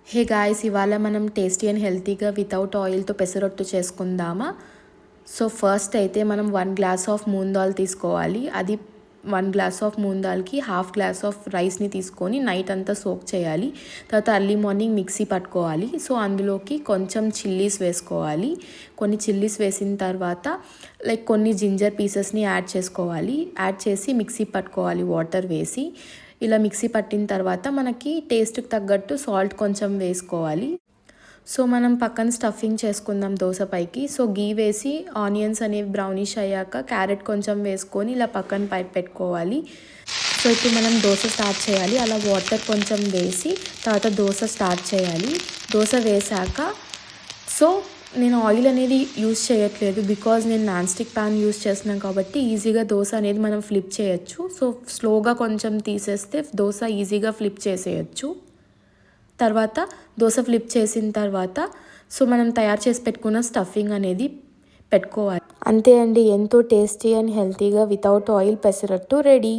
Hey guys, ఇవాళ మనం tasty and హెల్తీగా వితౌట్ ఆయిల్తో పెసరొట్టు చేసుకుందామా. సో ఫస్ట్ అయితే మనం 1 గ్లాస్ ఆఫ్ మూంగ్ దాల్ తీసుకోవాలి. అది 1 గ్లాస్ ఆఫ్ మూంగ్ దాల్కి హాఫ్ గ్లాస్ ఆఫ్ రైస్ని తీసుకొని నైట్ అంతా సోక్ చేయాలి. తర్వాత ఎర్లీ మార్నింగ్ మిక్సీ పట్టుకోవాలి. సో అందులోకి కొంచెం చిల్లీస్ వేసుకోవాలి. కొన్ని చిల్లీస్ వేసిన తర్వాత కొన్ని జింజర్ పీసెస్ని యాడ్ చేసుకోవాలి. యాడ్ చేసి మిక్సీ పట్టుకోవాలి వాటర్ వేసి. ఇలా మిక్సీ పట్టిన తర్వాత మనకి టేస్ట్కి తగ్గట్టు సాల్ట్ కొంచెం వేసుకోవాలి. సో మనం పక్కన స్టఫింగ్ చేసుకుందాం దోసపైకి. సో గీ వేసి ఆనియన్స్ అనేవి బ్రౌనిష్ అయ్యాక క్యారెట్ కొంచెం వేసుకొని ఇలా పక్కన పెట్టుకోవాలి. సో ఇప్పుడు మనం దోశ స్టార్ట్ చేయాలి. అలా వాటర్ కొంచెం వేసి తర్వాత దోశ స్టార్ట్ చేయాలి. దోశ వేసాక సో నేను ఆయిల్ అనేది యూస్ చేయట్లేదు, బికాజ్ నేను నాన్ స్టిక్ ప్యాన్ యూస్ చేస్తున్నాను కాబట్టి ఈజీగా దోశ అనేది మనం ఫ్లిప్ చేయొచ్చు. సో స్లోగా కొంచెం తీసేస్తే దోశ ఈజీగా ఫ్లిప్ చేసేయచ్చు. తర్వాత దోశ ఫ్లిప్ చేసిన తర్వాత సో మనం తయారు చేసి పెట్టుకున్న స్టఫింగ్ అనేది పెట్టుకోవాలి. అంతే అండి, ఎంతో టేస్టీ అండ్ హెల్తీగా వితౌట్ ఆయిల్ పెసరట్టు రెడీ.